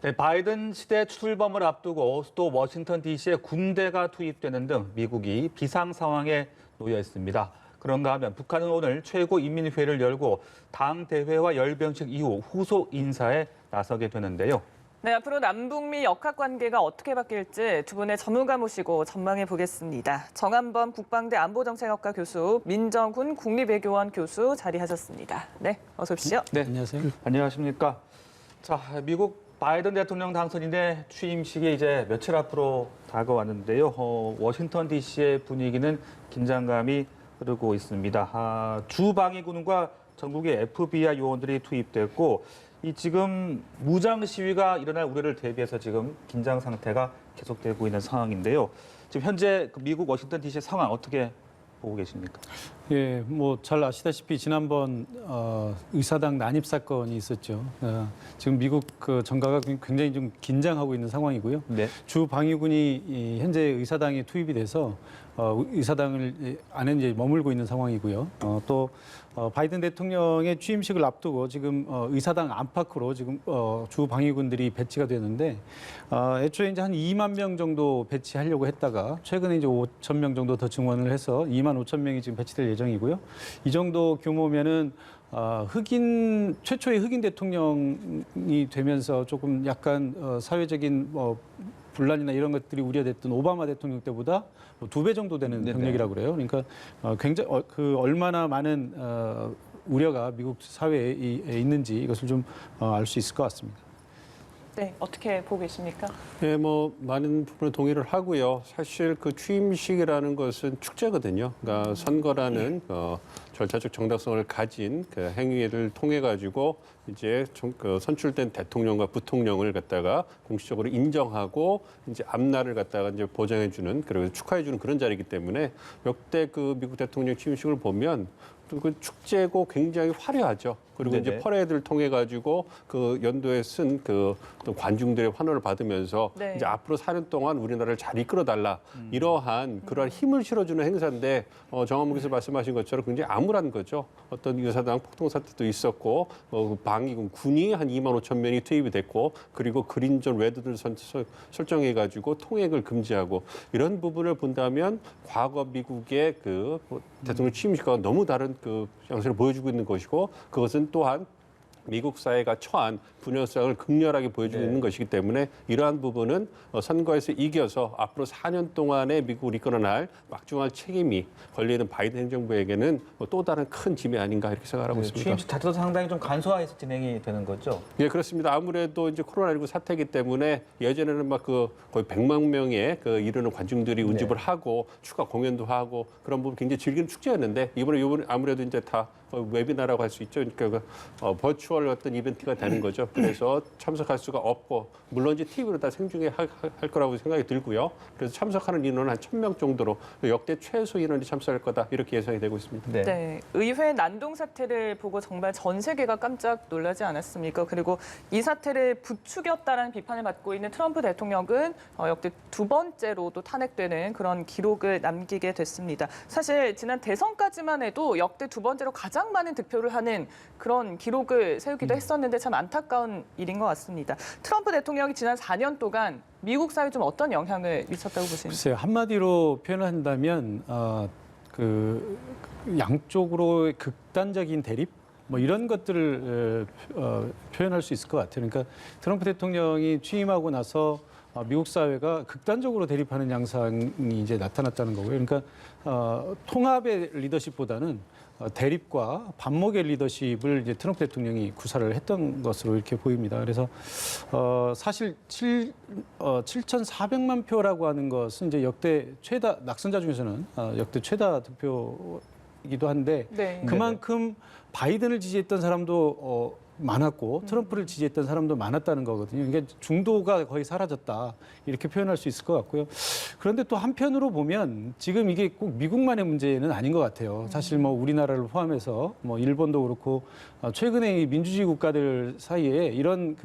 네, 바이든 시대 출범을 앞두고 또 워싱턴 DC에 군대가 투입되는 등 미국이 비상 상황에 놓여 있습니다. 그런가 하면 북한은 오늘 최고인민회의를 열고 당 대회와 열병식 이후 후속 인사에 나서게 되는데요. 네, 앞으로 남북미 역학관계가 어떻게 바뀔지 두 분의 전문가 모시고 전망해 보겠습니다. 정한범 국방대 안보정책학과 교수, 민정훈 국립외교원 교수 자리하셨습니다. 네, 어서 오십시오. 네, 안녕하세요. 안녕하십니까. 자, 미국 바이든 대통령 당선인의 취임식이 이제 며칠 앞으로 다가왔는데요. 워싱턴 DC의 분위기는 긴장감이 흐르고 있습니다. 주방위군과 전국의 FBI 요원들이 투입됐고 이 지금 무장 시위가 일어날 우려를 대비해서 지금 긴장 상태가 계속되고 있는 상황인데요. 지금 현재 미국 워싱턴 DC 상황 어떻게 보고 계십니까? 예, 뭐 잘 아시다시피 지난번 의사당 난입 사건이 있었죠. 지금 미국 그 정가가 굉장히 좀 긴장하고 있는 상황이고요. 네. 주 방위군이 현재 의사당에 투입이 돼서 의사당을 안에 이제 머물고 있는 상황이고요. 또 바이든 대통령의 취임식을 앞두고 지금 의사당 안팎으로 지금 주 방위군들이 배치가 되는데 애초에 이제 한 2만 명 정도 배치하려고 했다가 최근에 이제 5천 명 정도 더 증원을 해서 2만 5천 명이 지금 배치될 예정이고요. 이 정도 규모면은 최초의 흑인 대통령이 되면서 조금 약간 사회적인 분란이나 이런 것들이 우려됐던 오바마 대통령 때보다 2배 정도 되는 병력이라고 그래요. 그러니까 굉장히 얼마나 많은 우려가 미국 사회에 있는지 이것을 좀 알 수 있을 것 같습니다. 네, 어떻게 보고 계십니까? 예, 뭐 많은 부분에 동의를 하고요. 사실 그 취임식이라는 것은 축제거든요. 그러니까 선거라는 절차적 정당성을 가진 그 행위를 통해 가지고 이제 선출된 대통령과 부통령을 갖다가 공식적으로 인정하고 이제 앞날을 갖다가 이제 보장해주는 그리고 축하해주는 그런 자리이기 때문에 역대 그 미국 대통령 취임식을 보면 또 그 축제고 굉장히 화려하죠. 그리고 네네. 이제 퍼레이드를 통해 가지고 그 연도에 쓴 그 또 관중들의 환호를 받으면서 네. 이제 앞으로 4년 동안 우리나라를 잘 이끌어달라 이러한 그러한 힘을 실어주는 행사인데 정한무 교수 말씀하신 것처럼 굉장히 암울한 거죠. 어떤 의사당 폭동 사태도 있었고 방위군 군이 한 2만 5천 명이 투입이 됐고 그리고 그린존 레드를 설정해 가지고 통행을 금지하고 이런 부분을 본다면 과거 미국의 그 대통령 취임식과 너무 다른 그 양상을 보여주고 있는 것이고 그것은 또한 미국 사회가 처한 분열성을 극렬하게 보여주고 있는 것이기 때문에 이러한 부분은 선거에서 이겨서 앞으로 4년 동안에 미국을 이끌어날 막중한 책임이 걸리는 바이든 행정부에게는 또 다른 큰 짐이 아닌가 이렇게 생각하고 있습니다. 취임식 자체도 상당히 좀 간소화해서 진행이 되는 거죠? 예, 그렇습니다. 아무래도 이제 코로나19 사태이기 때문에 예전에는 막 거의 100만 명의 이르는 관중들이 운집을 하고 추가 공연도 하고 그런 부분 굉장히 즐기는 축제였는데 이번에 아무래도 이제 다 웨비나라고 할 수 있죠. 그러니까 버추얼 어떤 이벤트가 되는 거죠. 그래서 참석할 수가 없고 물론 이제 TV로 다 생중계 할 거라고 생각이 들고요. 그래서 참석하는 인원은 한 1,000명 정도로 역대 최소 인원이 참석할 거다 이렇게 예상이 되고 있습니다. 네. 네, 의회 난동 사태를 보고 정말 전 세계가 깜짝 놀라지 않았습니까? 그리고 이 사태를 부추겼다라는 비판을 받고 있는 트럼프 대통령은 역대 두 번째로 또 탄핵되는 그런 기록을 남기게 됐습니다. 사실 지난 대선까지만 해도 역대 두 번째로 가장 많은 득표를 하는 그런 기록을 세우기도 했었는데 참 안타까운 일인 것 같습니다. 트럼프 대통령이 지난 4년 동안 미국 사회에 좀 어떤 영향을 미쳤다고 보십니까? 글쎄요, 한마디로 표현한다면 그 양쪽으로의 극단적인 대립 뭐 이런 것들을 표현할 수 있을 것 같아요. 그러니까 트럼프 대통령이 취임하고 나서 미국 사회가 극단적으로 대립하는 양상이 이제 나타났다는 거고요. 그러니까 통합의 리더십보다는 대립과 반목의 리더십을 이제 트럼프 대통령이 구사를 했던 것으로 이렇게 보입니다. 그래서 사실 7,400만 표라고 하는 것은 이제 역대 최다 낙선자 중에서는 역대 최다 득표이기도 한데 네. 그만큼 바이든을 지지했던 사람도 많았고 트럼프를 지지했던 사람도 많았다는 거거든요. 이게 중도가 거의 사라졌다 이렇게 표현할 수 있을 것 같고요. 그런데 또 한편으로 보면 지금 이게 꼭 미국만의 문제는 아닌 것 같아요. 사실 뭐 우리나라를 포함해서 뭐 일본도 그렇고 최근에 이 민주주의 국가들 사이에 이런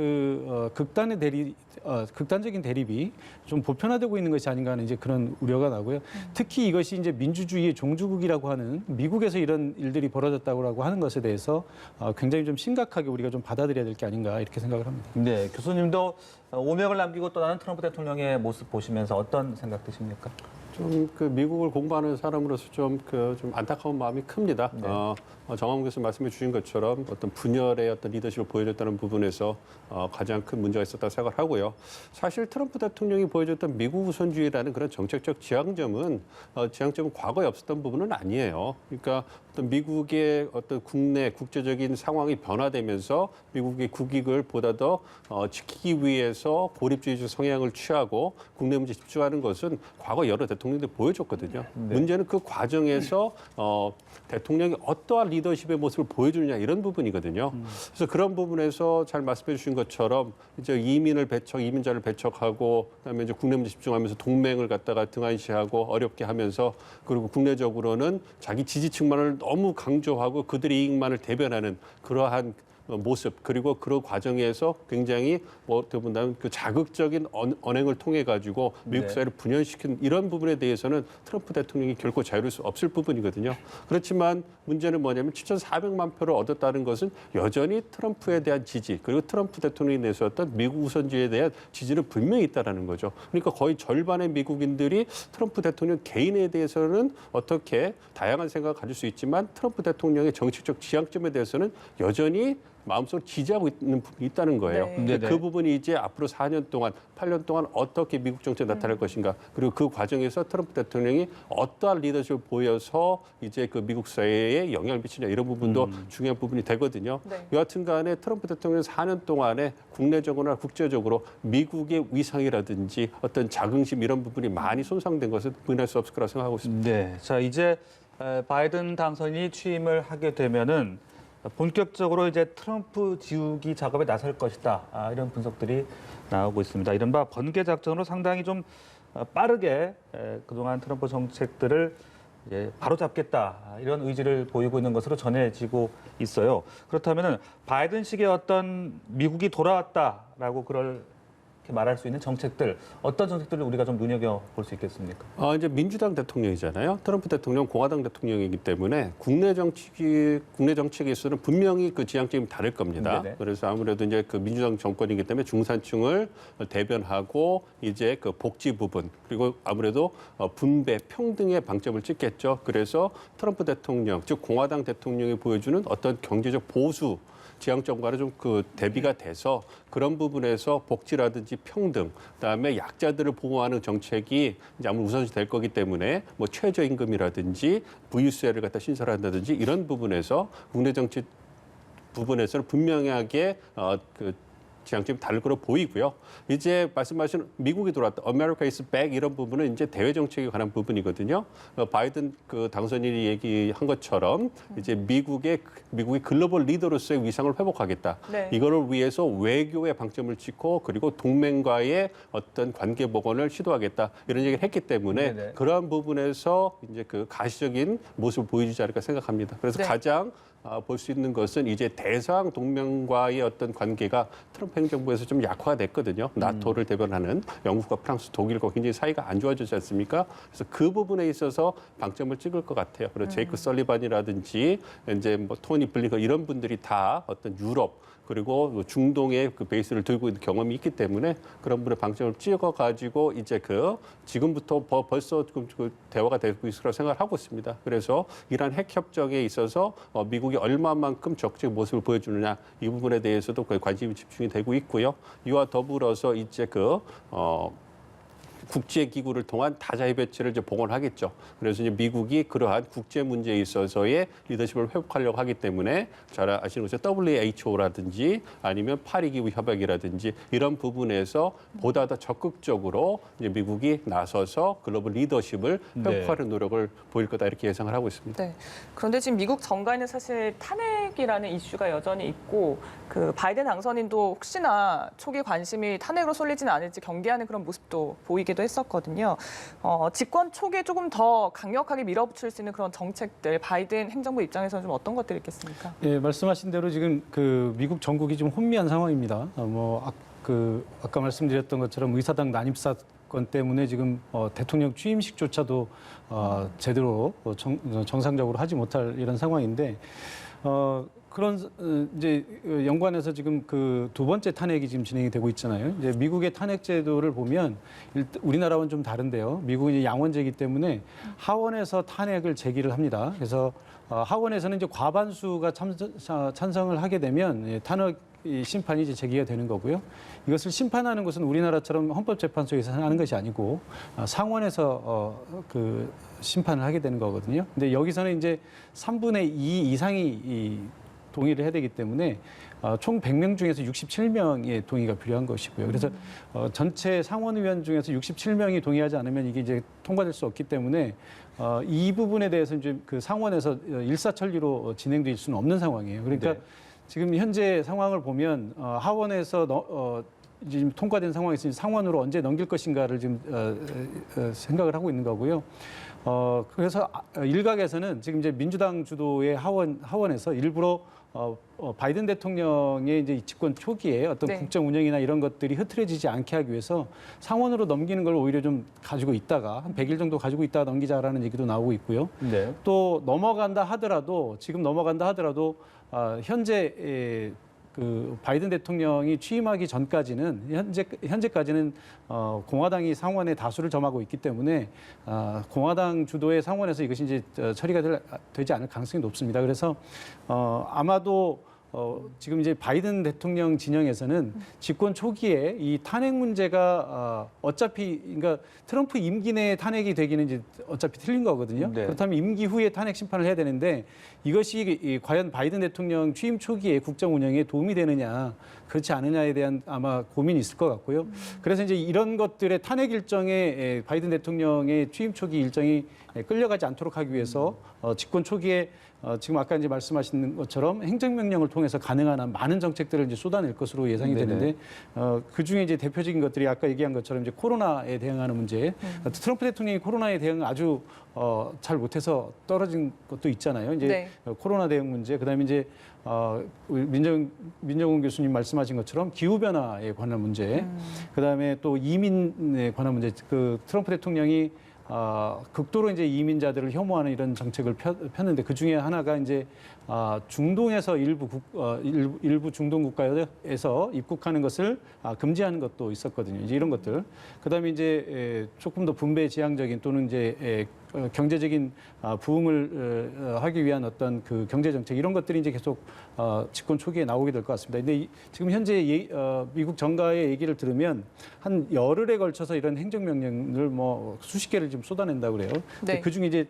극단적인 대립이 좀 보편화되고 있는 것이 아닌가 하는 이제 그런 우려가 나고요. 특히 이것이 이제 민주주의의 종주국이라고 하는 미국에서 이런 일들이 벌어졌다고 하는 것에 대해서 굉장히 좀 심각하게 우리가 우리가 좀 받아들여야 될 게 아닌가 이렇게 생각을 합니다. 네, 교수님도 오명을 남기고 떠나는 트럼프 대통령의 모습 보시면서 어떤 생각 드십니까? 좀 그 미국을 공부하는 사람으로서 좀 안타까운 마음이 큽니다. 네. 정한무 교수 말씀해 주신 것처럼 어떤 분열의 어떤 리더십을 보여줬다는 부분에서 가장 큰 문제가 있었다고 생각을 하고요. 사실 트럼프 대통령이 보여줬던 미국 우선주의라는 그런 정책적 지향점은 과거에 없었던 부분은 아니에요. 그러니까 어떤 미국의 어떤 국내 국제적인 상황이 변화되면서 미국의 국익을 보다 더 지키기 위해서 고립주의적 성향을 취하고 국내 문제에 집중하는 것은 과거 여러 대통령들이 보여줬거든요. 네. 문제는 그 과정에서 대통령이 어떠한 리더십의 모습을 보여주느냐 이런 부분이거든요. 그래서 그런 부분에서 잘 말씀해 주신 것처럼 이제 이민자를 배척하고 그다음에 이제 국내 문제 집중하면서 동맹을 갖다가 등한시하고 어렵게 하면서 그리고 국내적으로는 자기 지지층만을 너무 강조하고 그들의 이익만을 대변하는 그러한 모습 그리고 그 과정에서 굉장히 어떻게 본다면 그 자극적인 언행을 통해 가지고 미국 네. 사회를 분열시킨 이런 부분에 대해서는 트럼프 대통령이 결코 자유로울 수 없을 부분이거든요. 그렇지만 문제는 뭐냐면 7,400만 표를 얻었다는 것은 여전히 트럼프에 대한 지지 그리고 트럼프 대통령이 내세웠던 미국 우선주의에 대한 지지는 분명히 있다라는 거죠. 그러니까 거의 절반의 미국인들이 트럼프 대통령 개인에 대해서는 어떻게 다양한 생각을 가질 수 있지만 트럼프 대통령의 정치적 지향점에 대해서는 여전히 마음속으로 지지하고 있는 부분이 있다는 거예요. 네. 근데 네네. 그 부분이 이제 앞으로 4년 동안, 8년 동안 어떻게 미국 정책이 나타날 것인가. 그리고 그 과정에서 트럼프 대통령이 어떠한 리더십을 보여서 이제 그 미국 사회에 영향을 미치냐 이런 부분도 중요한 부분이 되거든요. 네. 여하튼 간에 트럼프 대통령은 4년 동안에 국내적으로나 국제적으로 미국의 위상이라든지 어떤 자긍심 이런 부분이 많이 손상된 것은 부인할 수 없을 거라고 생각하고 있습니다. 네, 자 이제 바이든 당선인이 취임을 하게 되면은 본격적으로 이제 트럼프 지우기 작업에 나설 것이다. 이런 분석들이 나오고 있습니다. 이른바 번개 작전으로 상당히 좀 빠르게 그동안 트럼프 정책들을 이제 바로잡겠다. 이런 의지를 보이고 있는 것으로 전해지고 있어요. 그렇다면은 바이든식의 어떤 미국이 돌아왔다라고 그렇게 말할 수 있는 정책들, 어떤 정책들을 우리가 좀 눈여겨볼 수 있겠습니까? 이제 민주당 대통령이잖아요. 트럼프 대통령 공화당 대통령이기 때문에 국내 정책에서는 분명히 그 지향점이 다를 겁니다. 네네. 그래서 아무래도 이제 그 민주당 정권이기 때문에 중산층을 대변하고 이제 그 복지 부분 그리고 아무래도 분배 평등의 방점을 찍겠죠. 그래서 트럼프 대통령 즉 공화당 대통령이 보여주는 어떤 경제적 보수 지향점과는 좀 그 대비가 돼서 그런 부분에서 복지라든지 평등, 그다음에 약자들을 보호하는 정책이 이제 아무래도 우선시 될 거기 때문에 뭐 최저임금이라든지 VUS를 갖다 신설한다든지 이런 부분에서 국내 정치 부분에서는 분명하게 그 지향점이 다를 거로 보이고요. 이제 말씀하신 미국이 돌아왔다, America is back 이런 부분은 이제 대외 정책에 관한 부분이거든요. 바이든 그 당선인이 얘기한 것처럼 이제 미국이 글로벌 리더로서의 위상을 회복하겠다. 네. 이거를 위해서 외교에 방점을 찍고 그리고 동맹과의 어떤 관계 복원을 시도하겠다 이런 얘기를 했기 때문에 네네. 그러한 부분에서 이제 그 가시적인 모습을 보여주지 않을까 생각합니다. 그래서 네. 가장 볼 수 있는 것은 이제 대서양 동맹과의 어떤 관계가 트럼프 행정부에서 좀 약화됐거든요. 나토를 대변하는 영국과 프랑스, 독일과 굉장히 사이가 안 좋아지지 않습니까? 그래서 그 부분에 있어서 방점을 찍을 것 같아요. 그리고 제이크 설리반이라든지 이제 뭐 토니 블링컨 이런 분들이 다 어떤 유럽 그리고 중동의 그 베이스를 들고 있는 경험이 있기 때문에 그런 분의 방점을 찍어가지고 이제 그 지금부터 벌써 그 대화가 되고 있을 거라고 생각을 하고 있습니다. 그래서 이란 핵 협정에 있어서 미국이 얼마만큼 적극적 모습을 보여주느냐 이 부분에 대해서도 거의 관심이 집중이 되고 있고요. 이와 더불어서 이제 국제기구를 통한 다자회 배치를 이제 복원하겠죠. 그래서 이제 미국이 그러한 국제 문제에 있어서의 리더십을 회복하려고 하기 때문에 잘 아시는 것처럼 WHO라든지 아니면 파리기구 협약이라든지 이런 부분에서 보다 더 적극적으로 이제 미국이 나서서 글로벌 리더십을 회복하는 노력을 보일 거다 이렇게 예상을 하고 있습니다. 네. 그런데 지금 미국 정가에는 사실 탄핵이라는 이슈가 여전히 있고 그 바이든 당선인도 혹시나 초기 관심이 탄핵으로 쏠리지는 않을지 경계하는 그런 모습도 보이기도 했었거든요. 집권 초기에 조금 더 강력하게 밀어붙일 수 있는 그런 정책들 바이든 행정부 입장에서는 좀 어떤 것들이 있겠습니까? 예, 말씀하신 대로 지금 그 미국 전국이 좀 혼미한 상황입니다. 아까 말씀드렸던 것처럼 의사당 난입 사건 때문에 지금 대통령 취임식조차도 정상적으로 하지 못할 이런 상황인데 그런 이제 연관해서 지금 그 두 번째 탄핵이 지금 진행이 되고 있잖아요. 이제 미국의 탄핵 제도를 보면 우리나라와는 좀 다른데요. 미국은 이제 양원제이기 때문에 하원에서 탄핵을 제기를 합니다. 그래서 하원에서는 이제 과반수가 찬성을 하게 되면 탄핵 심판이 이제 제기가 되는 거고요. 이것을 심판하는 것은 우리나라처럼 헌법재판소에서 하는 것이 아니고 상원에서 그 심판을 하게 되는 거거든요. 근데 여기서는 이제 3분의 2 이상이 동의를 해야 되기 때문에 총 100명 중에서 67명의 동의가 필요한 것이고요. 그래서 전체 상원의원 중에서 67명이 동의하지 않으면 이게 이제 통과될 수 없기 때문에 이 부분에 대해서 이제 그 상원에서 일사천리로 진행될 수는 없는 상황이에요. 그러니까 네. 지금 현재 상황을 보면 하원에서 지금 통과된 상황에서 상원으로 언제 넘길 것인가를 지금 생각을 하고 있는 거고요. 그래서 일각에서는 지금 이제 민주당 주도의 하원에서 일부러 바이든 대통령의 이제 집권 초기에 어떤 네. 국정 운영이나 이런 것들이 흐트러지지 않게 하기 위해서 상원으로 넘기는 걸 오히려 좀 가지고 있다가 한 100일 정도 가지고 있다가 넘기자라는 얘기도 나오고 있고요. 네. 또 넘어간다 하더라도 현재 그 바이든 대통령이 취임하기 전까지는 현재까지는 공화당이 상원에 다수를 점하고 있기 때문에 공화당 주도의 상원에서 이것이 이제 처리가 되지 않을 가능성이 높습니다. 그래서 아마도 지금 이제 바이든 대통령 진영에서는 집권 초기에 이 탄핵 문제가 어차피 그러니까 트럼프 임기 내에 탄핵이 되기는 이제 어차피 틀린 거거든요. 네. 그렇다면 임기 후에 탄핵 심판을 해야 되는데 이것이 과연 바이든 대통령 취임 초기에 국정 운영에 도움이 되느냐 그렇지 않느냐에 대한 아마 고민이 있을 것 같고요. 그래서 이제 이런 것들의 탄핵 일정에 바이든 대통령의 취임 초기 일정이 끌려가지 않도록 하기 위해서 집권 초기에 지금 아까 이제 말씀하신 것처럼 행정명령을 통해서 가능한 한 많은 정책들을 이제 쏟아낼 것으로 예상이 네네. 되는데 그 중에 이제 대표적인 것들이 아까 얘기한 것처럼 이제 코로나에 대응하는 문제. 트럼프 대통령이 코로나에 대응 아주 잘 못해서 떨어진 것도 있잖아요. 이제 네. 코로나 대응 문제, 그다음에 이제 민정훈 교수님 말씀하신 것처럼 기후 변화에 관한 문제, 그다음에 또 이민에 관한 문제. 그 트럼프 대통령이 극도로 이제 이민자들을 혐오하는 이런 정책을 폈는데 그 중에 하나가 이제 중동에서 일부 중동 국가에서 입국하는 것을 금지하는 것도 있었거든요. 이제 이런 것들. 그다음에 이제 조금 더 분배 지향적인 또는 이제 경제적인 부흥을 하기 위한 어떤 그 경제 정책 이런 것들이 이제 계속 집권 초기에 나오게 될 것 같습니다. 근데 지금 현재 미국 정가의 얘기를 들으면 한 열흘에 걸쳐서 이런 행정명령을 뭐 수십 개를 지금 쏟아낸다고 그래요. 네. 그 중에 이제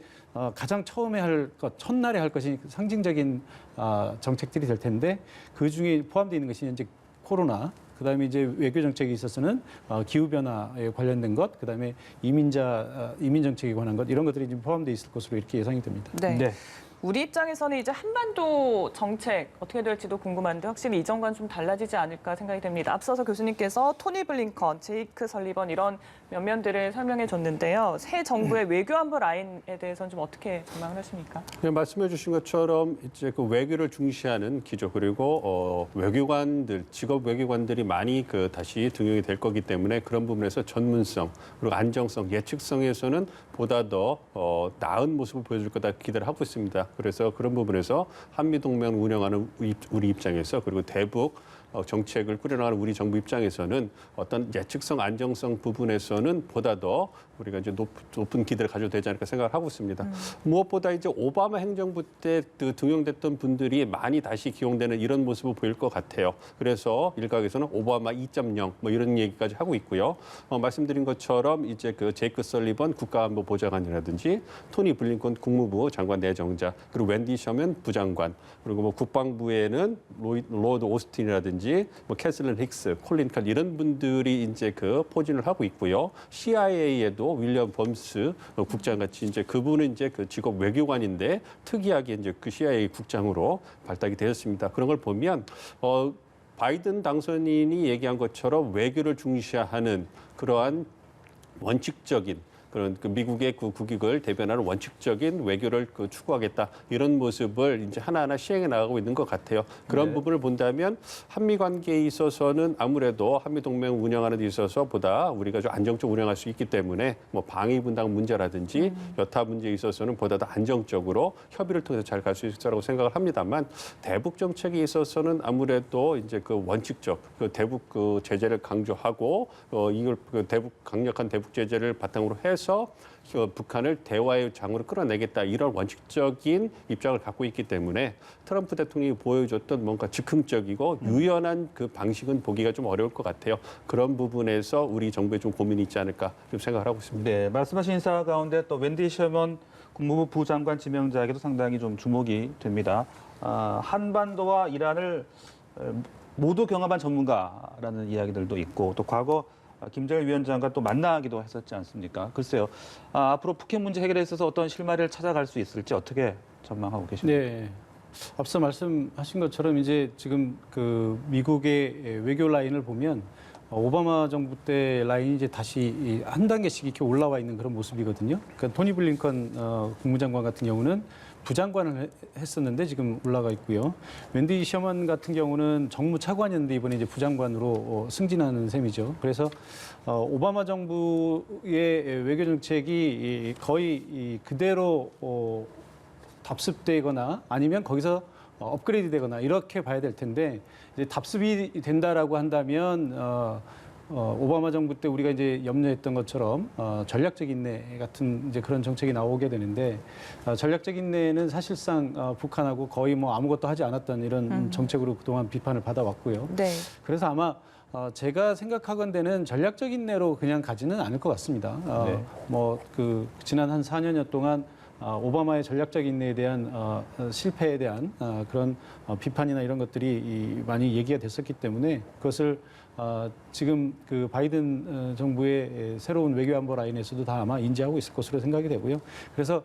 가장 처음에 할 것, 첫날에 할 것이 상징적인 정책들이 될 텐데 그 중에 포함되어 있는 것이 이제 코로나. 그다음에 이제 외교 정책에 있어서는 기후 변화에 관련된 것, 그다음에 이민 정책에 관한 것 이런 것들이 지금 포함되어 있을 것으로 이렇게 예상이 됩니다. 네. 네. 우리 입장에서는 이제 한반도 정책 어떻게 될지도 궁금한데 확실히 이전과는 좀 달라지지 않을까 생각이 됩니다. 앞서서 교수님께서 토니 블링컨, 제이크 설리번 이런 면면들을 설명해 줬는데요. 새 정부의 외교안보 라인에 대해서는 좀 어떻게 전망을 하십니까? 네, 말씀해 주신 것처럼 이제 그 외교를 중시하는 기조 그리고 외교관들, 직업 외교관들이 많이 그 다시 등용이 될 거기 때문에 그런 부분에서 전문성 그리고 안정성, 예측성에서는 보다 더 나은 모습을 보여줄 거다 기대를 하고 있습니다. 그래서 그런 부분에서 한미 동맹을 운영하는 우리 입장에서 그리고 대북 정책을 꾸려나가는 우리 정부 입장에서는 어떤 예측성, 안정성 부분에서는 보다 더 우리가 이제 높은 기대를 가져도 되지 않을까 생각을 하고 있습니다. 무엇보다 이제 오바마 행정부 때 그 등용됐던 분들이 많이 다시 기용되는 이런 모습을 보일 것 같아요. 그래서 일각에서는 오바마 2.0 뭐 이런 얘기까지 하고 있고요. 말씀드린 것처럼 이제 그 제이크 설리번 국가안보보좌관이라든지 토니 블링컨 국무부 장관 내정자 그리고 웬디 셔먼 부장관 그리고 뭐 국방부에는 로드 오스틴이라든지 뭐 캐슬린 힉스, 콜린 칼 이런 분들이 이제 그 포진을 하고 있고요. CIA에도 윌리엄 범스 국장같이 이제 그분은 이제 그 직업 외교관인데 특이하게 이제 그 CIA 국장으로 발탁이 되었습니다. 그런 걸 보면 바이든 당선인이 얘기한 것처럼 외교를 중시하는 그러한 원칙적인 그런 그 미국의 그 국익을 대변하는 원칙적인 외교를 그 추구하겠다 이런 모습을 이제 하나하나 시행해 나가고 있는 것 같아요. 그런 네. 부분을 본다면 한미 관계에 있어서는 아무래도 한미 동맹 운영하는 데 있어서보다 우리가 좀 안정적으로 운영할 수 있기 때문에 뭐 방위 분담 문제라든지 여타 문제에 있어서는 보다 더 안정적으로 협의를 통해서 잘 갈 수 있을 거라고 생각을 합니다만 대북 정책에 있어서는 아무래도 이제 그 원칙적 그 대북 그 제재를 강조하고 이걸 그 강력한 대북 제재를 바탕으로 해서 북한을 대화의 장으로 끌어내겠다 이런 원칙적인 입장을 갖고 있기 때문에 트럼프 대통령이 보여줬던 뭔가 즉흥적이고 유연한 그 방식은 보기가 좀 어려울 것 같아요. 그런 부분에서 우리 정부에 좀 고민이 있지 않을까 좀 생각을 하고 있습니다. 네, 말씀하신 인사 가운데 또 웬디 셔먼 국무부 부장관 지명자에게도 상당히 좀 주목이 됩니다. 한반도와 이란을 모두 경험한 전문가라는 이야기들도 있고 또 과거 김정일 위원장과 또 만나기도 했었지 않습니까? 글쎄요. 앞으로 북핵 문제 해결에 있어서 어떤 실마리를 찾아갈 수 있을지 어떻게 전망하고 계십니까? 네. 앞서 말씀하신 것처럼 이제 지금 그 미국의 외교 라인을 보면 오바마 정부 때 라인이 이제 다시 한 단계씩 이렇게 올라와 있는 그런 모습이거든요. 그러니까 토니 블링컨 국무장관 같은 경우는 부장관을 했었는데 지금 올라가 있고요. 웬디 셔먼 같은 경우는 정무차관이었는데 이번에 이제 부장관으로 승진하는 셈이죠. 그래서 오바마 정부의 외교 정책이 거의 그대로 답습되거나 아니면 거기서 업그레이드 되거나 이렇게 봐야 될 텐데 이제 답습이 된다라고 한다면 오바마 정부 때 우리가 이제 염려했던 것처럼 전략적 인내 같은 이제 그런 정책이 나오게 되는데 전략적 인내는 사실상 북한하고 거의 뭐 아무것도 하지 않았던 이런 정책으로 그동안 비판을 받아왔고요. 네. 그래서 아마 제가 생각하건대는 전략적 인내로 그냥 가지는 않을 것 같습니다. 네. 뭐 그 지난 한 4년여 동안 오바마의 전략적 인내에 대한 실패에 대한 그런 비판이나 이런 것들이 많이 얘기가 됐었기 때문에 그것을 지금 그 바이든 정부의 새로운 외교안보 라인에서도 다 아마 인지하고 있을 것으로 생각이 되고요. 그래서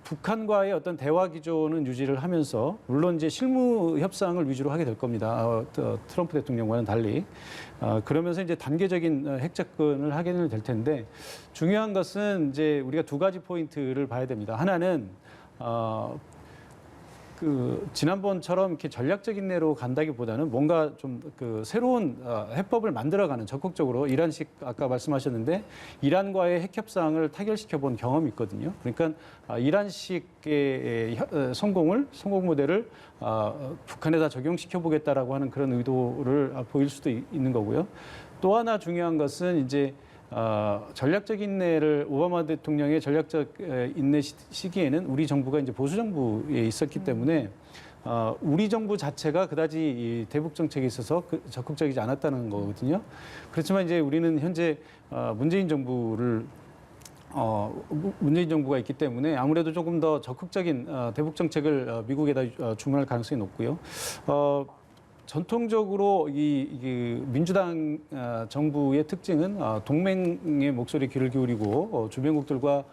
북한과의 어떤 대화 기조는 유지를 하면서 물론 이제 실무 협상을 위주로 하게 될 겁니다. 트럼프 대통령과는 달리. 그러면서 이제 단계적인 핵 접근을 하게 될 텐데 중요한 것은 이제 우리가 두 가지 포인트를 봐야 됩니다. 하나는 그 지난번처럼 이렇게 전략적 인내로 간다기보다는 뭔가 좀 그 새로운 해법을 만들어가는 적극적으로 이란식 아까 말씀하셨는데 이란과의 핵 협상을 타결시켜 본 경험이 있거든요. 그러니까 이란식의 성공 모델을 북한에다 적용시켜 보겠다라고 하는 그런 의도를 보일 수도 있는 거고요. 또 하나 중요한 것은 이제 전략적 인내를 오바마 대통령의 전략적 인내 시기에는 우리 정부가 이제 보수 정부에 있었기 때문에 우리 정부 자체가 그다지 이 대북 정책에 있어서 적극적이지 않았다는 거거든요. 그렇지만 이제 우리는 현재 문재인 정부가 있기 때문에 아무래도 조금 더 적극적인 대북 정책을 미국에다 주문할 가능성이 높고요. 전통적으로 이 민주당 정부의 특징은 동맹의 목소리에 귀를 기울이고 주변국들과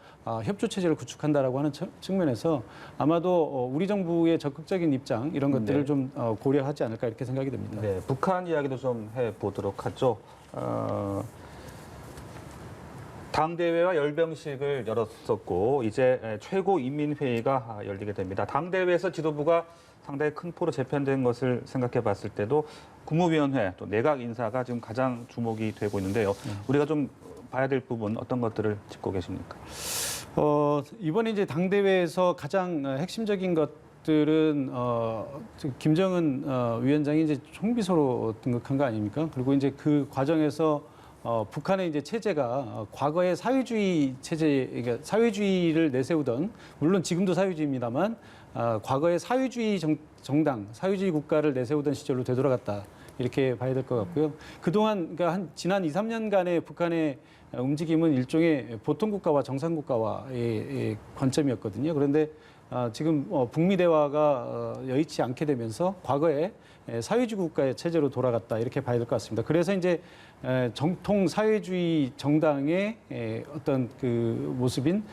협조 체제를 구축한다라고 하는 측면에서 아마도 우리 정부의 적극적인 입장 이런 것들을 네. 좀 고려하지 않을까 이렇게 생각이 됩니다. 네, 북한 이야기도 좀 해보도록 하죠. 당대회와 열병식을 열었었고 이제 최고인민회의가 열리게 됩니다. 당대회에서 지도부가 상당히 큰 포로 재편된 것을 생각해 봤을 때도 국무위원회 또 내각 인사가 지금 가장 주목이 되고 있는데요. 우리가 좀 봐야 될 부분 어떤 것들을 짚고 계십니까? 이번에 이제 당대회에서 가장 핵심적인 것들은 김정은 위원장이 이제 총비서로 등극한 거 아닙니까? 그리고 이제 그 과정에서 북한의 이제 체제가 과거의 사회주의 체제, 그러니까 사회주의를 내세우던 물론 지금도 사회주의입니다만 과거의 사회주의 정당, 사회주의 국가를 내세우던 시절로 되돌아갔다 이렇게 봐야 될 것 같고요. 그동안 그러니까 지난 2, 3년간의 북한의 움직임은 일종의 보통 국가와 정상 국가와의 관점이었거든요. 그런데 지금 북미 대화가 여의치 않게 되면서 과거에 사회주의 국가의 체제로 돌아갔다 이렇게 봐야 될 것 같습니다. 그래서 이제 정통 사회주의 정당의 어떤 그 모습인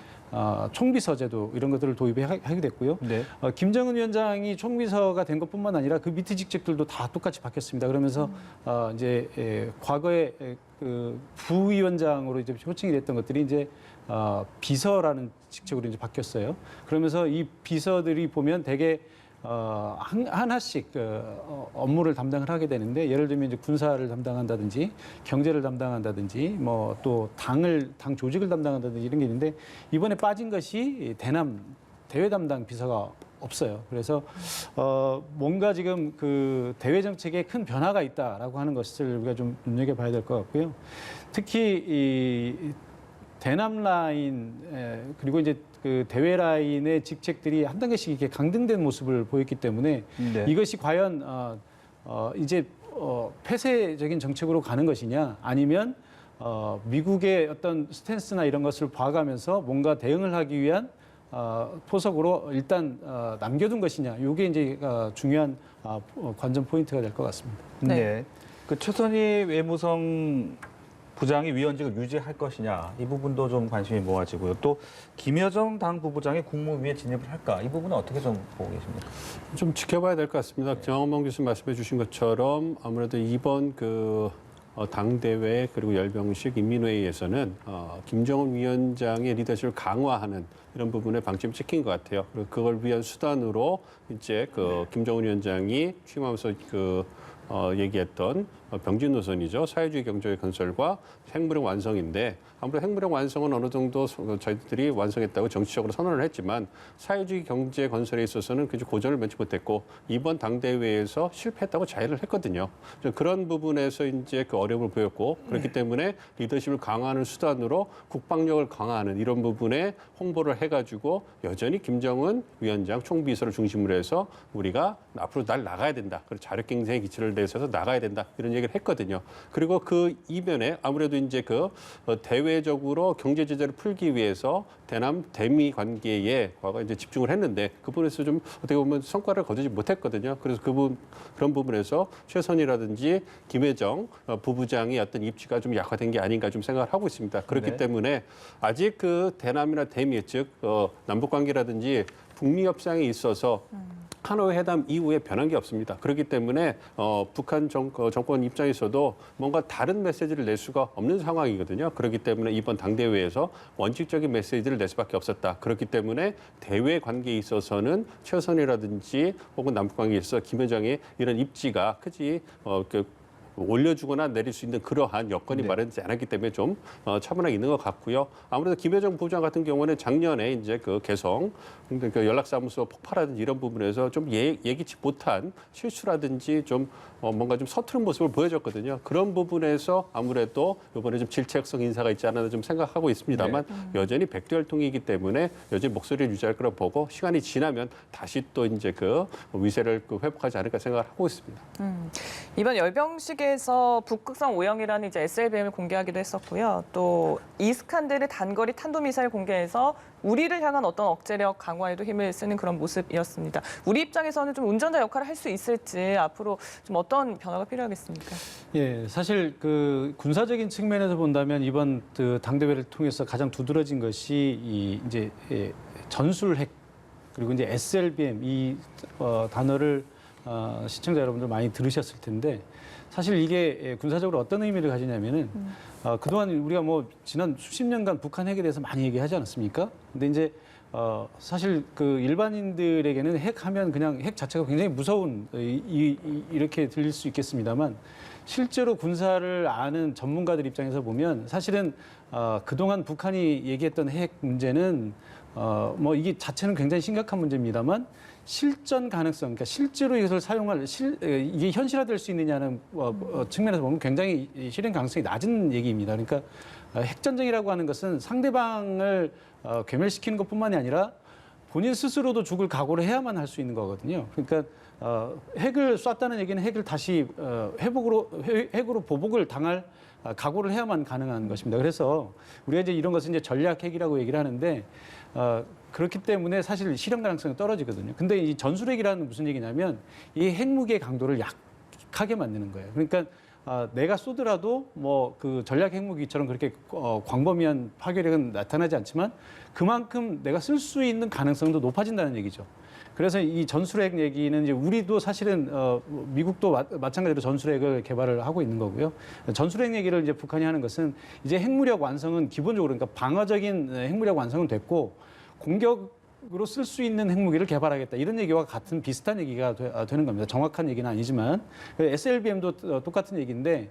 총비서제도 이런 것들을 하게 됐고요. 네. 김정은 위원장이 총비서가 된 것뿐만 아니라 그 밑에 직책들도 다 똑같이 바뀌었습니다. 그러면서 이제 과거에 그 부위원장으로 이제 호칭이 됐던 것들이 이제 비서라는 직책으로 이제 바뀌었어요. 그러면서 이 비서들이 보면 대개 하나씩 업무를 담당을 하게 되는데, 예를 들면 이제 군사를 담당한다든지 경제를 담당한다든지 뭐 또 당 조직을 담당한다든지 이런 게 있는데, 이번에 빠진 것이 대외 담당 비서가 없어요. 그래서 뭔가 지금 그 대외 정책에 큰 변화가 있다라고 하는 것을 우리가 좀 눈여겨봐야 될 것 같고요. 특히 이 대남 라인 그리고 이제 그 대외 라인의 직책들이 한 단계씩 이렇게 강등된 모습을 보였기 때문에 네. 이것이 과연 이제 폐쇄적인 정책으로 가는 것이냐, 아니면 미국의 어떤 스탠스나 이런 것을 봐가면서 뭔가 대응을 하기 위한 포석으로 일단 남겨둔 것이냐, 이게 이제 중요한 관전 포인트가 될 것 같습니다. 네. 그 최선희 외무성 부장이 위원직을 유지할 것이냐, 이 부분도 좀 관심이 모아지고요. 또 김여정 당 부부장이 국무위에 진입을 할까, 이 부분은 어떻게 좀 보고 계십니까? 좀 지켜봐야 될 것 같습니다. 정원범 교수님 말씀해 주신 것처럼 아무래도 이번 그 당대회 그리고 열병식 인민회의에서는 김정은 위원장의 리더십을 강화하는 이런 부분에 방점이 찍힌 것 같아요. 그리고 그걸 위한 수단으로 이제 그 김정은 위원장이 취임하면서 얘기했던 병진 노선이죠. 사회주의 경제 건설과 핵무력 완성인데, 아무래도 핵무력 완성은 어느 정도 저희들이 완성했다고 정치적으로 선언을 했지만 사회주의 경제 건설에 있어서는 그저 고전을 면치 못했고 이번 당대회에서 실패했다고 자해를 했거든요. 그런 부분에서 이제 그 어려움을 보였고, 그렇기 때문에 리더십을 강화하는 수단으로 국방력을 강화하는 이런 부분에 홍보를 해가지고 여전히 김정은 위원장 총비서를 중심으로 해서 우리가 앞으로 날 나가야 된다. 그리고 자력경쟁의 기치를 내세워서 나가야 된다. 이런 얘기를 했거든요. 그리고 그 이면에 아무래도 이제 그 대외적으로 경제 제재를 풀기 위해서 대남 대미 관계에 과거 이제 집중을 했는데 그 부분에서 좀 어떻게 보면 성과를 거두지 못했거든요. 그래서 그런 부분에서 최선희라든지 김여정 부부장의 어떤 입지가 좀 약화된 게 아닌가 좀 생각을 하고 있습니다. 그렇기 네. 때문에 아직 그 대남이나 대미 즉 남북 관계라든지 북미 협상에 있어서 하노이 회담 이후에 변한 게 없습니다. 그렇기 때문에 북한 정권 입장에서도 뭔가 다른 메시지를 낼 수가 없는 상황이거든요. 그렇기 때문에 이번 당대회에서 원칙적인 메시지를 낼 수밖에 없었다. 그렇기 때문에 대외 관계에 있어서는 최선이라든지 혹은 남북 관계에 있어서 김여정의 이런 입지가 크지 올려주거나 내릴 수 있는 그러한 여건이 네. 마련되지 않았기 때문에 좀 차분하게 있는 것 같고요. 아무래도 김여정 부부장 같은 경우는 작년에 이제 그 개성 그 연락사무소 폭파라든지 이런 부분에서 좀 예기치 못한 실수라든지 좀 뭔가 좀 서투른 모습을 보여줬거든요. 그런 부분에서 아무래도 이번에 좀 질책성 인사가 있지 않았나 좀 생각하고 있습니다만 여전히 백두혈통이기 때문에 여전히 목소리를 유지할 거라고 보고 시간이 지나면 다시 또 이제 그 위세를 회복하지 않을까 생각을 하고 있습니다. 이번 열병식에서 북극성 오형이라는 이제 SLBM을 공개하기도 했었고요. 또 이스칸데르 단거리 탄도미사일 공개해서 우리를 향한 어떤 억제력 강화에도 힘을 쓰는 그런 모습이었습니다. 우리 입장에서는 좀 운전자 역할을 할 수 있을지 앞으로 좀 어떤 변화가 필요하겠습니까? 예, 사실 그 군사적인 측면에서 본다면 이번 그 당대회를 통해서 가장 두드러진 것이 이제 전술핵 그리고 이제 SLBM 이 단어를 시청자 여러분들 많이 들으셨을 텐데, 사실 이게 군사적으로 어떤 의미를 가지냐면은 그동안 우리가 뭐 지난 수십 년간 북한 핵에 대해서 많이 얘기하지 않았습니까? 근데 이제 사실 그 일반인들에게는 핵하면 그냥 핵 자체가 굉장히 무서운 이렇게 들릴 수 있겠습니다만, 실제로 군사를 아는 전문가들 입장에서 보면 사실은 그동안 북한이 얘기했던 핵 문제는 뭐 이게 자체는 굉장히 심각한 문제입니다만 실전 가능성, 그러니까 실제로 이것을 사용할 이게 현실화될 수 있느냐는 측면에서 보면 굉장히 실현 가능성이 낮은 얘기입니다. 그러니까 핵전쟁이라고 하는 것은 상대방을 괴멸시키는 것뿐만이 아니라 본인 스스로도 죽을 각오를 해야만 할 수 있는 거거든요. 그러니까 핵을 쐈다는 얘기는 핵을 다시 핵으로 보복을 당할 각오를 해야만 가능한 것입니다. 그래서 우리가 이제 이런 것은 이제 전략 핵이라고 얘기를 하는데 그렇기 때문에 사실 실현 가능성이 떨어지거든요. 근데 이 전술핵이라는 무슨 얘기냐면 이 핵무기의 강도를 약하게 만드는 거예요. 그러니까 내가 쏘더라도 뭐 그 전략 핵무기처럼 그렇게 광범위한 파괴력은 나타나지 않지만 그만큼 내가 쓸 수 있는 가능성도 높아진다는 얘기죠. 그래서 이 전술핵 얘기는 이제 우리도 사실은 미국도 마찬가지로 전술핵을 개발을 하고 있는 거고요. 전술핵 얘기를 이제 북한이 하는 것은 이제 핵무력 완성은 기본적으로 그러니까 방어적인 핵무력 완성은 됐고 공격으로 쓸 수 있는 핵무기를 개발하겠다 이런 얘기와 같은 비슷한 얘기가 되는 겁니다. 정확한 얘기는 아니지만 SLBM도 똑같은 얘기인데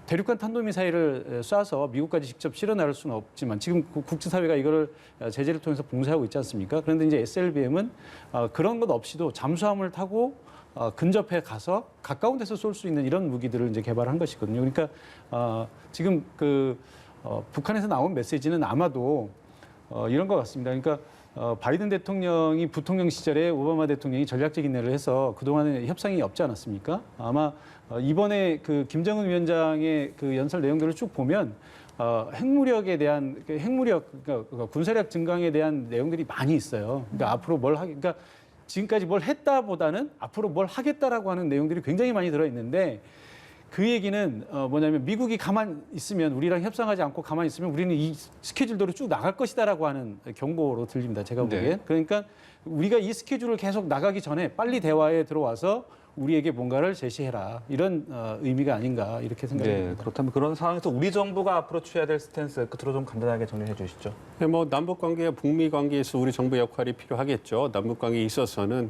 대륙간 탄도미사일을 쏴서 미국까지 직접 실어 나를 수는 없지만 지금 국제사회가 이거를 제재를 통해서 봉쇄하고 있지 않습니까? 그런데 이제 SLBM은 그런 것 없이도 잠수함을 타고 근접해 가서 가까운 데서 쏠 수 있는 이런 무기들을 이제 개발한 것이거든요. 그러니까 지금 북한에서 나온 메시지는 아마도 이런 것 같습니다. 그러니까 바이든 대통령이 부통령 시절에 오바마 대통령이 전략적 인내를 해서 그동안에 협상이 없지 않았습니까? 아마 이번에 그 김정은 위원장의 그 연설 내용들을 쭉 보면 핵무력에 대한 그러니까 군사력 증강에 대한 내용들이 많이 있어요. 그러니까 앞으로 그러니까 지금까지 뭘 했다보다는 앞으로 뭘 하겠다라고 하는 내용들이 굉장히 많이 들어 있는데 그 얘기는 뭐냐면 미국이 가만 있으면 우리랑 협상하지 않고 가만히 있으면 우리는 이 스케줄대로 쭉 나갈 것이다라고 하는 경고로 들립니다. 제가 보기엔. 네. 그러니까 우리가 이 스케줄을 계속 나가기 전에 빨리 대화에 들어와서 우리에게 뭔가를 제시해라. 이런 의미가 아닌가 이렇게 생각이 네, 듭니다. 그렇다면 그런 상황에서 우리 정부가 앞으로 취해야 될 스탠스 끝으로 좀 간단하게 정리해 주시죠. 네, 뭐 남북 관계와 북미 관계에서 우리 정부 역할이 필요하겠죠. 남북 관계에 있어서는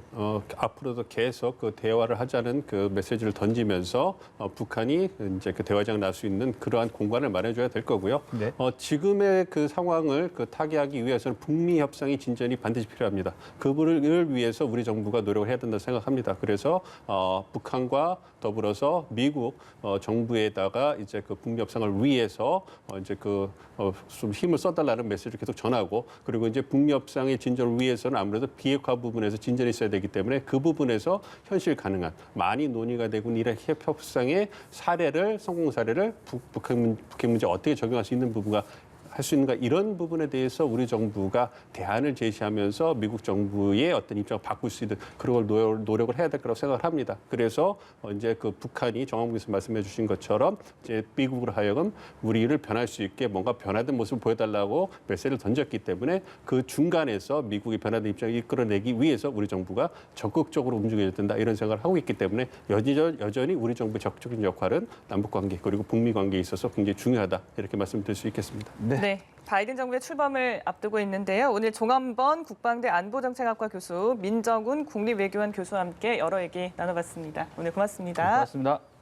앞으로도 계속 그 대화를 하자는 그 메시지를 던지면서 북한이 이제 그 대화장 날 수 있는 그러한 공간을 마련해줘야 될 거고요. 네. 지금의 그 상황을 타개하기 위해서는 북미 협상의 진전이 반드시 필요합니다. 그분을 위해서 우리 정부가 노력을 해야 된다고 생각합니다. 그래서 북한과 더불어서 미국 정부에다가 이제 그 북미 협상을 위해서 이제 좀 힘을 써달라는 메시지를 계속 전하고 그리고 이제 북미 협상의 진전을 위해서는 아무래도 비핵화 부분에서 진전이 있어야 되기 때문에 그 부분에서 현실 가능한 많이 논의가 되고 있는 이런 협상의 성공 사례를 북핵 문제 어떻게 적용할 수 있는 부분가 할 수 있는가 이런 부분에 대해서 우리 정부가 대안을 제시하면서 미국 정부의 어떤 입장을 바꿀 수 있는 그런 걸 노력을 해야 될 거라고 생각을 합니다. 그래서 이제 그 북한이 정황국에서 말씀해 주신 것처럼 이제 미국으로 하여금 우리를 변할 수 있게 뭔가 변화된 모습을 보여달라고 메시지를 던졌기 때문에 그 중간에서 미국이 변화된 입장을 이끌어내기 위해서 우리 정부가 적극적으로 움직여야 된다 이런 생각을 하고 있기 때문에 여전히 우리 정부의 적극적인 역할은 남북 관계 그리고 북미 관계에 있어서 굉장히 중요하다 이렇게 말씀드릴 수 있겠습니다. 네, 바이든 정부의 출범을 앞두고 있는데요. 오늘 종한번 국방대 안보정책학과 교수 민정훈 국립외교원 교수와 함께 여러 얘기 나눠봤습니다. 오늘 고맙습니다. 고맙습니다.